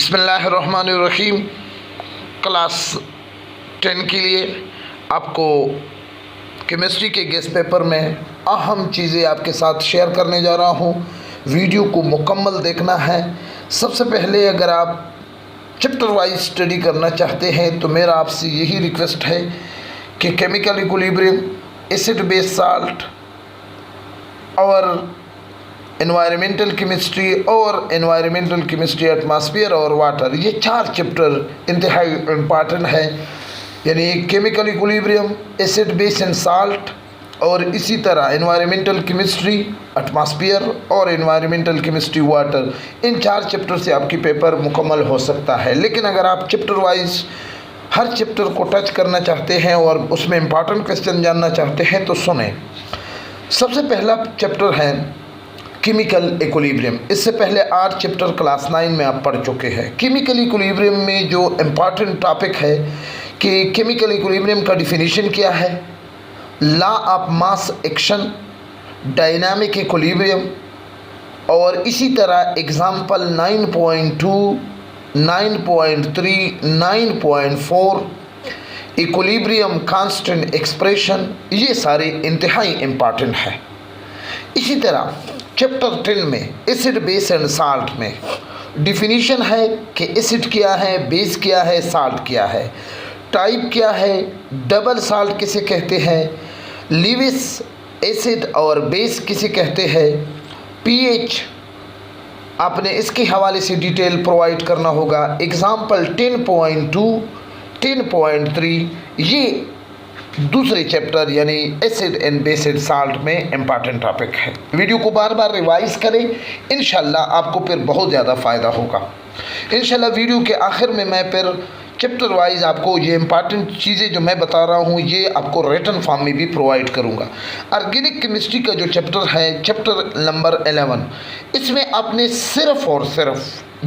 बिस्मिल्लाहिर्रहमानिर्रहीम। क्लास 10 के लिए आपको केमिस्ट्री के गेस्ट पेपर में अहम चीज़ें आपके साथ शेयर करने जा रहा हूँ। वीडियो को मुकम्मल देखना है। सबसे पहले अगर आप चैप्टर वाइज स्टडी करना चाहते हैं तो मेरा आपसे यही रिक्वेस्ट है कि chemical equilibrium, acid base salt और एनवायरमेंटल केमिस्ट्री और एनवायरमेंटल केमिस्ट्री एटमॉस्फेयर और वाटर, ये 4 चैप्टर इंतहाई इम्पॉर्टेंट है। यानी chemical equilibrium, acid base and salt और इसी तरह एनवायरमेंटल केमिस्ट्री एटमॉस्फेयर और एनवायरमेंटल केमिस्ट्री वाटर, इन 4 चैप्टर से आपकी पेपर मुकम्मल हो सकता है। लेकिन अगर आप चैप्टर वाइज हर चैप्टर को टच करना चाहते हैं और उसमें इम्पॉर्टेंट क्वेश्चन जानना चाहते हैं तो सुने। सबसे पहला चैप्टर है केमिकल इक्विलिब्रियम। इससे पहले 8 चैप्टर क्लास 9 में आप पढ़ चुके हैं। केमिकल इक्विलिब्रियम में जो इम्पॉर्टेंट टॉपिक है कि केमिकल इक्विलिब्रियम का डिफिनीशन क्या है, law of mass action, dynamic equilibrium और इसी तरह एग्जाम्पल 9.2, 9.3, 9.4, इक्विलिब्रियम कांस्टेंट एक्सप्रेशन, ये सारे इंतहाई इम्पॉर्टेंट है। इसी तरह चैप्टर 10 में एसिड बेस एंड साल्ट में डिफिनीशन है कि एसिड क्या है, बेस क्या है, साल्ट क्या है, टाइप क्या है, डबल साल्ट किसे कहते हैं, लिविस एसिड और बेस किसे कहते हैं, पीएच आपने इसके हवाले से डिटेल प्रोवाइड करना होगा। एग्जाम्पल 10.2, 10.3 ये दूसरे चैप्टर यानी acid and base and salt में इम्पॉर्टेंट टॉपिक है। वीडियो को बार बार रिवाइज करें, इंशाल्लाह आपको फिर बहुत ज़्यादा फ़ायदा होगा। इंशाल्लाह वीडियो के आखिर में मैं फिर चैप्टर वाइज आपको ये इम्पॉर्टेंट चीज़ें जो मैं बता रहा हूँ ये आपको रिटन फॉर्म में भी प्रोवाइड करूँगा। ऑर्गेनिक केमिस्ट्री का जो चैप्टर है, चैप्टर नंबर 11, इसमें आपने सिर्फ और सिर्फ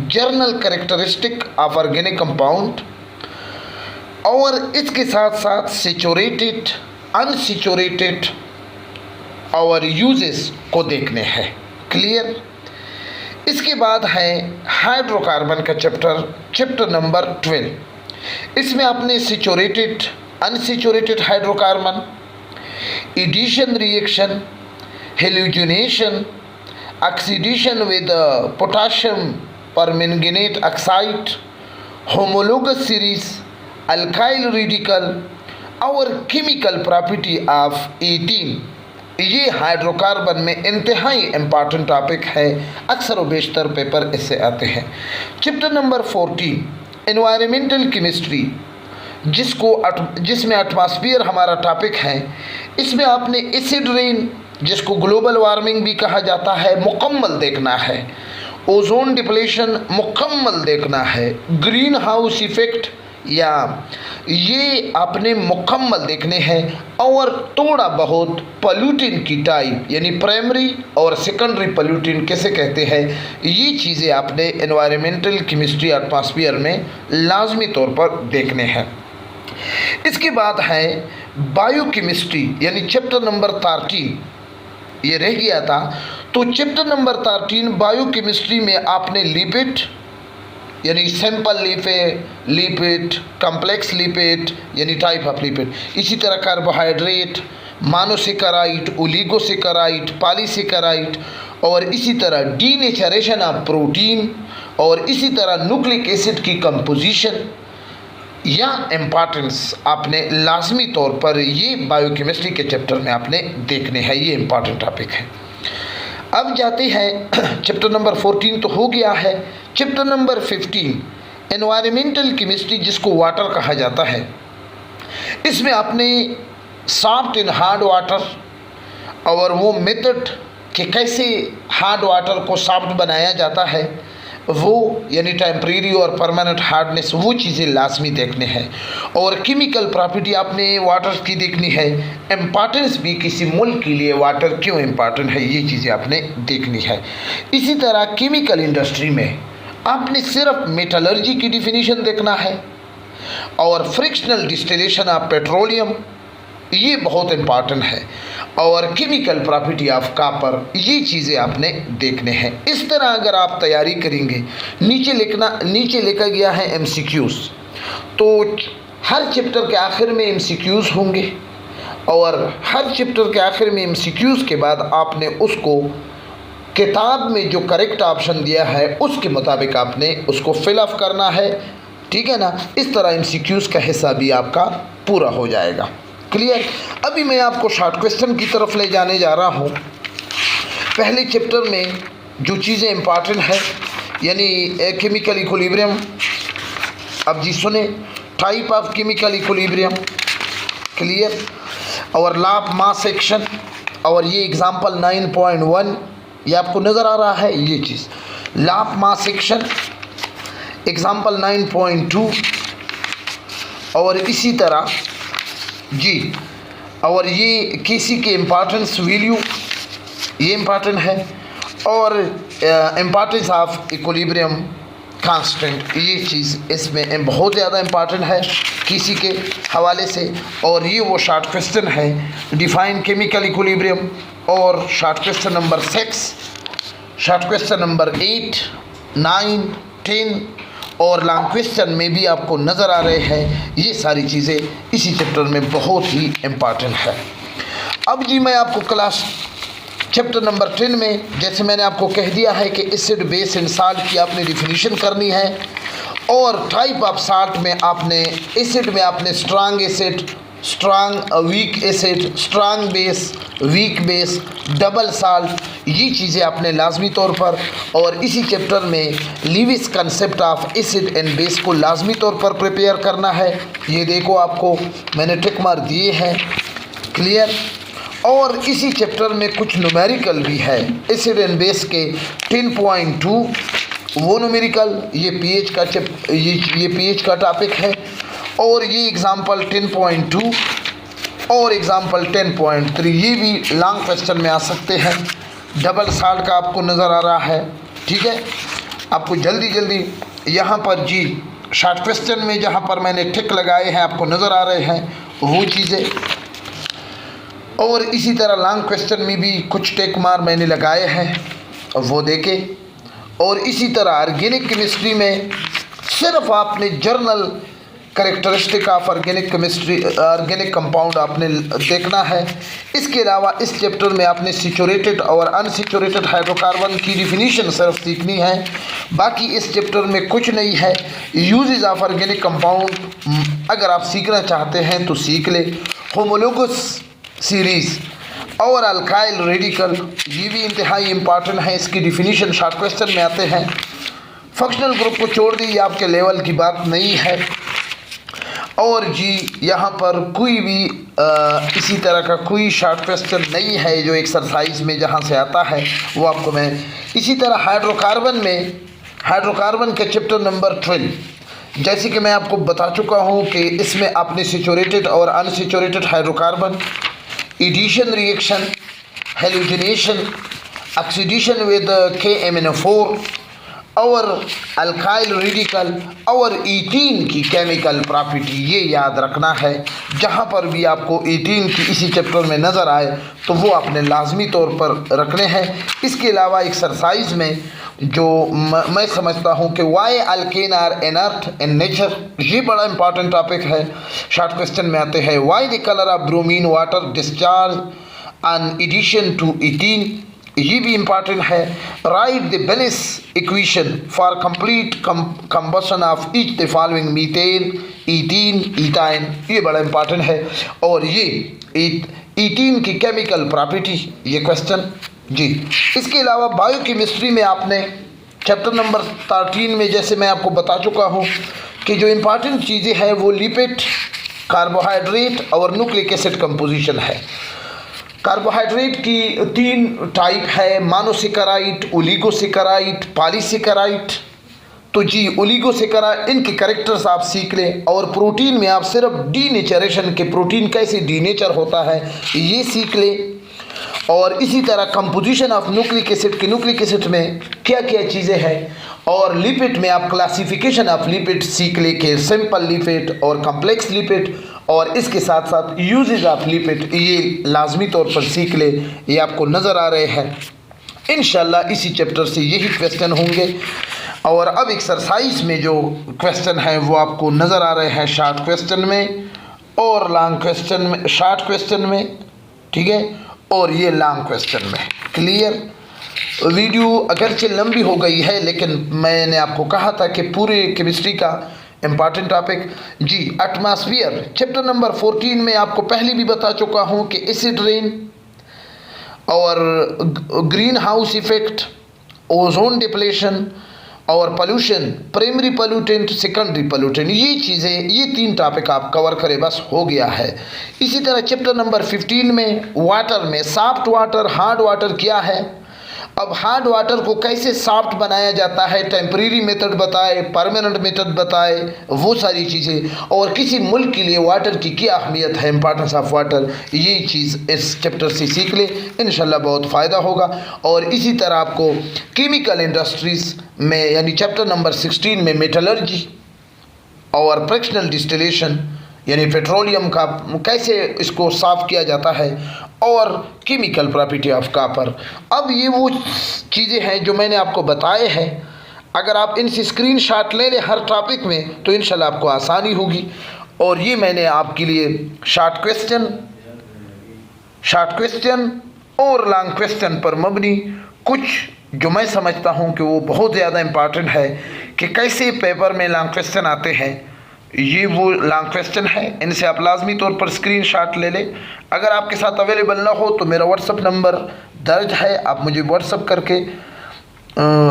journal characteristic of organic compound और इसके साथ साथ सेचुरेटेड, अनसेचुरेटेड और यूजेस को देखने हैं। क्लियर। इसके बाद है हाइड्रोकार्बन का चैप्टर, चैप्टर नंबर 12। इसमें आपने saturated, unsaturated hydrocarbon, addition reaction, halogenation, oxidation with potassium permanganate oxide, homologous series, alkyl radical और केमिकल प्रॉपर्टी ऑफ 18, ये हाइड्रोकार्बन में इंतहाई इम्पॉर्टेंट टॉपिक है। अक्सर व बेशतर पेपर इससे आते हैं। चैप्टर नंबर 14 एनवायरमेंटल केमिस्ट्री, जिसमें एटमॉस्फेयर हमारा टॉपिक है। इसमें आपने एसिड रेन, जिसको ग्लोबल वार्मिंग भी कहा जाता है, मुकम्मल देखना है। ओजोन डिप्लेशन मुकम्मल देखना है। ग्रीन हाउस इफेक्ट या ये आपने मुकम्मल देखने हैं और थोड़ा बहुत पोल्यूटेंट की टाइप यानी प्राइमरी और सेकेंडरी पोल्यूटेंट कैसे कहते हैं, ये चीज़ें आपने एनवायरमेंटल केमिस्ट्री एटमॉस्फेयर में लाजमी तौर पर देखने हैं। इसके बाद है बायोकेमिस्ट्री यानी चैप्टर नंबर 13, ये रह गया था। तो चैप्टर नंबर 13 बायोकेमिस्ट्री में आपने लिपिड यानी सिंपल लिपिड, कॉम्प्लेक्स लिपिड यानी टाइप ऑफ लिपिड, इसी तरह कार्बोहाइड्रेट, मोनोसेकेराइड, ओलिगोसेकेराइड, पॉलीसेकेराइड और इसी तरह डीनेचरेशन ऑफ प्रोटीन और इसी तरह न्यूक्लिक एसिड की कंपोजिशन या इम्पॉर्टेंस आपने लाजमी तौर पर ये बायोकेमिस्ट्री के चैप्टर में आपने देखने हैं। ये इम्पॉर्टेंट टॉपिक है। अब जाते हैं चैप्टर नंबर 14 तो हो गया है। चैप्टर नंबर 15 एनवायरमेंटल केमिस्ट्री, जिसको वाटर कहा जाता है। इसमें आपने सॉफ्ट एंड हार्ड वाटर और वो मेथड कि कैसे हार्ड वाटर को सॉफ्ट बनाया जाता है, वो यानी टेम्परेरी और परमानेंट हार्डनेस, वो चीज़ें लाजमी देखने हैं। और केमिकल प्रॉपर्टी आपने वाटर की देखनी है। इम्पॉर्टेंस भी किसी मुल्क के लिए वाटर क्यों इम्पॉर्टेंट है, ये चीज़ें आपने देखनी है। इसी तरह केमिकल इंडस्ट्री में आपने सिर्फ मेटलर्जी की डिफिनीशन देखना है और फ्रिक्शनल डिस्टिलेशन ऑफ पेट्रोलियम, ये बहुत इम्पॉर्टेंट है, और केमिकल प्रॉपर्टी ऑफ कॉपर, ये चीज़ें आपने देखने हैं। इस तरह अगर आप तैयारी करेंगे, नीचे लिखा गया है MCQs, तो हर चैप्टर के आखिर में MCQs होंगे, और हर चैप्टर के आखिर में MCQs के बाद आपने उसको किताब में जो करेक्ट ऑप्शन दिया है उसके मुताबिक आपने उसको फिल अप करना है, ठीक है ना। इस तरह MCQs का हिस्सा भी आपका पूरा हो जाएगा। क्लियर। अभी मैं आपको शॉर्ट क्वेश्चन की तरफ ले जाने जा रहा हूँ। पहले चैप्टर में जो चीज़ें इम्पॉर्टेंट है, यानी केमिकल इक्विलिब्रियम। अब जी सुने, type of chemical equilibrium, clear, और लॉ ऑफ मास एक्शन, और ये एग्जांपल 9.1 ये आपको नज़र आ रहा है, ये चीज़ law of mass action example 9.2, और इसी तरह जी, और ये किसी के इम्पॉर्टेंस वैल्यू, ये इम्पॉर्टेंट है, और इम्पॉर्टेंस ऑफ इक्विलिब्रियम कांस्टेंट, ये चीज़ इसमें बहुत ज़्यादा इम्पॉर्टेंट है किसी के हवाले से। और ये वो शॉर्ट क्वेश्चन है, डिफाइन केमिकल इक्विलिब्रियम, और short question number 6, short question number 8, 9, 10 और लॉन्ग क्वेश्चन में भी आपको नज़र आ रहे हैं। ये सारी चीज़ें इसी चैप्टर में बहुत ही इम्पॉर्टेंट है। अब जी मैं आपको क्लास चैप्टर नंबर 10 में, जैसे मैंने आपको कह दिया है कि एसिड बेस एंड साल्ट की आपने डिफिनीशन करनी है, और टाइप ऑफ साल्ट में आपने एसिड में आपने strong acid, strong weak acid, strong base, weak base, double salt, ये चीज़ें आपने लाजमी तौर पर, और इसी चैप्टर में Lewis concept of acid and base को लाजमी तौर पर प्रिपेयर करना है। ये देखो आपको मैंने टिक मार दिए हैं, क्लियर। और इसी चैप्टर में कुछ न्यूमेरिकल भी है, एसिड एंड बेस के 10.2 वो न्यूमेरिकल, ये पीएच का ये पीएच का टॉपिक है, और ये एग्जांपल 10.2 और एग्जांपल 10.3 ये भी लॉन्ग क्वेश्चन में आ सकते हैं। डबल साल्ट का आपको नज़र आ रहा है, ठीक है। आपको जल्दी जल्दी यहाँ पर जी शॉर्ट क्वेश्चन में जहाँ पर मैंने टिक लगाए हैं आपको नज़र आ रहे हैं वो चीज़ें, और इसी तरह लॉन्ग क्वेश्चन में भी कुछ टिक मार मैंने लगाए हैं, वो देखें। और इसी तरह ऑर्गेनिक केमिस्ट्री में सिर्फ आपने journal characteristic of organic chemistry, organic compound आपने देखना है। इसके अलावा इस चैप्टर में आपने सैचुरेटेड और अनसैचुरेटेड हाइड्रोकार्बन की डिफिनीशन सिर्फ सीखनी है, बाकी इस चैप्टर में कुछ नहीं है। यूजेस ऑफ ऑर्गेनिक कंपाउंड अगर आप सीखना चाहते हैं तो सीख ले। होमोलोगस सीरीज़ और अल्काइल रेडिकल, ये भी इंतहाई इम्पॉर्टेंट है, इसकी डिफिनीशन शॉर्ट क्वेश्चन में आते हैं। फंक्शनल ग्रुप को छोड़ दी, आपके लेवल की बात नहीं है। और जी यहाँ पर कोई भी इसी तरह का कोई शॉर्ट क्वेश्चन नहीं है जो एक्सरसाइज में जहाँ से आता है वो आपको मैं। इसी तरह हाइड्रोकार्बन में, हाइड्रोकार्बन के चैप्टर नंबर 12, जैसे कि मैं आपको बता चुका हूँ कि इसमें आपने सैचुरेटेड और unsaturated hydrocarbon, addition reaction, halogenation, oxidation with KMnO4 और अल्काइल रेडिकल और ईथीन की केमिकल प्रॉपर्टी, ये याद रखना है। जहाँ पर भी आपको ईथीन की इसी चैप्टर में नज़र आए तो वो आपने लाजमी तौर पर रखने हैं। इसके अलावा एक्सरसाइज में जो मैं समझता हूँ कि why alkane are inert in nature, ये बड़ा इंपॉर्टेंट टॉपिक है, शॉर्ट क्वेश्चन में आते हैं। Why the colour of bromine water discharge on addition to ethene, ये भी इम्पॉर्टेंट है। Write the balanced equation for complete combustion of each the following methane, ethene, ethyne, ये बड़ा इम्पॉर्टेंट है। और ये ईथीन की केमिकल प्रॉपर्टी, ये क्वेश्चन जी। इसके अलावा बायोकेमिस्ट्री में आपने चैप्टर नंबर 13 में जैसे मैं आपको बता चुका हूँ कि जो इम्पॉर्टेंट चीज़ें हैं वो लिपिड, कार्बोहाइड्रेट और न्यूक्लिक एसिड कंपोजिशन है। कार्बोहाइड्रेट की 3 टाइप है, मोनोसेकेराइड, ओलिगोसेकेराइड, पॉलीसेकेराइड। तो जी ओलिगोसेकेराइड, इनके कैरेक्टर्स आप सीख लें, और प्रोटीन में आप सिर्फ डीनेचरेशन के, प्रोटीन कैसे डीनेचर होता है ये सीख लें। और इसी तरह कंपोजिशन ऑफ न्यूक्लिक एसिड के, न्यूक्लिक एसिड में क्या क्या चीज़ें हैं। और लिपिड में आप क्लासिफिकेशन ऑफ लिपिड सीख ले के सिंपल लिपिड और कॉम्प्लेक्स लिपिड, और इसके साथ साथ यूजेज ऑफ लिपिड ये लाजमी तौर पर सीख ले। ये आपको नज़र आ रहे हैं, इंशाल्लाह इसी चैप्टर से यही क्वेश्चन होंगे। और अब एक्सरसाइज में जो क्वेश्चन है वो आपको नज़र आ रहे हैं शॉर्ट क्वेश्चन में और लॉन्ग क्वेश्चन में, शॉर्ट क्वेश्चन में, ठीक है, और ये लॉन्ग क्वेश्चन में। क्लियर? वीडियो अगरचे लंबी हो गई है, लेकिन मैंने आपको कहा था कि पूरे केमिस्ट्री का इम्पॉर्टेंट टॉपिक जी एटमॉस्फेयर चैप्टर नंबर 14 में आपको पहले भी बता चुका हूँ कि एसिड रेन और greenhouse effect, ozone depletion और pollution, primary pollutant, secondary pollutant, ये चीज़ें, ये 3 टॉपिक आप कवर करें, बस हो गया है। इसी तरह चैप्टर नंबर 15 में वाटर में सॉफ्ट वाटर, हार्ड वाटर क्या है, अब हार्ड वाटर को कैसे सॉफ्ट बनाया जाता है, टेम्परेरी मेथड बताए, परमानेंट मेथड बताए, वो सारी चीज़ें, और किसी मुल्क के लिए वाटर की क्या अहमियत है, इंपॉर्टेंस ऑफ वाटर, ये चीज़ इस चैप्टर से सीख ले, इंशाल्लाह बहुत फ़ायदा होगा। और इसी तरह आपको केमिकल इंडस्ट्रीज़ में यानी चैप्टर नंबर 16 में मेटलर्जी और फ्रैक्शनल डिस्टिलेशन यानी पेट्रोलियम का कैसे इसको साफ़ किया जाता है, और केमिकल प्रॉपर्टी ऑफ कॉपर। अब ये वो चीज़ें हैं जो मैंने आपको बताए हैं, अगर आप इनसे स्क्रीनशॉट ले लें हर टॉपिक में तो इंशाल्लाह आपको आसानी होगी। और ये मैंने आपके लिए शॉर्ट क्वेश्चन और लॉन्ग क्वेश्चन पर मबनी कुछ जो मैं समझता हूँ कि वो बहुत ज़्यादा इम्पॉर्टेंट है कि कैसे पेपर में लॉन्ग क्वेश्चन आते हैं, ये वो लॉन्ग क्वेश्चन है, इनसे आप लाजमी तौर पर स्क्रीनशॉट ले लें। अगर आपके साथ अवेलेबल ना हो तो मेरा व्हाट्सअप नंबर दर्ज है, आप मुझे व्हाट्सअप करके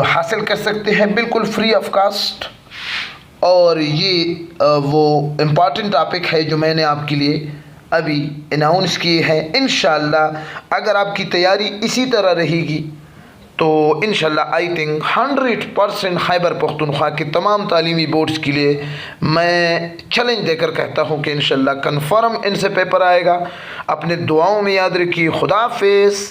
हासिल कर सकते हैं, बिल्कुल फ्री ऑफ कास्ट। और ये वो इम्पॉर्टेंट टॉपिक है जो मैंने आपके लिए अभी अनाउंस किए हैं। इंशाल्लाह अगर आपकी तैयारी इसी तरह रहेगी तो इंशाल्लाह आई थिंक 100% खैबर पख्तूनख्वा के तमाम तालीमी बोर्ड्स के लिए मैं चैलेंज देकर कहता हूँ कि इंशाल्लाह कन्फर्म इनसे पेपर आएगा। अपने दुआओं में याद रखिए। खुदा हाफिज़।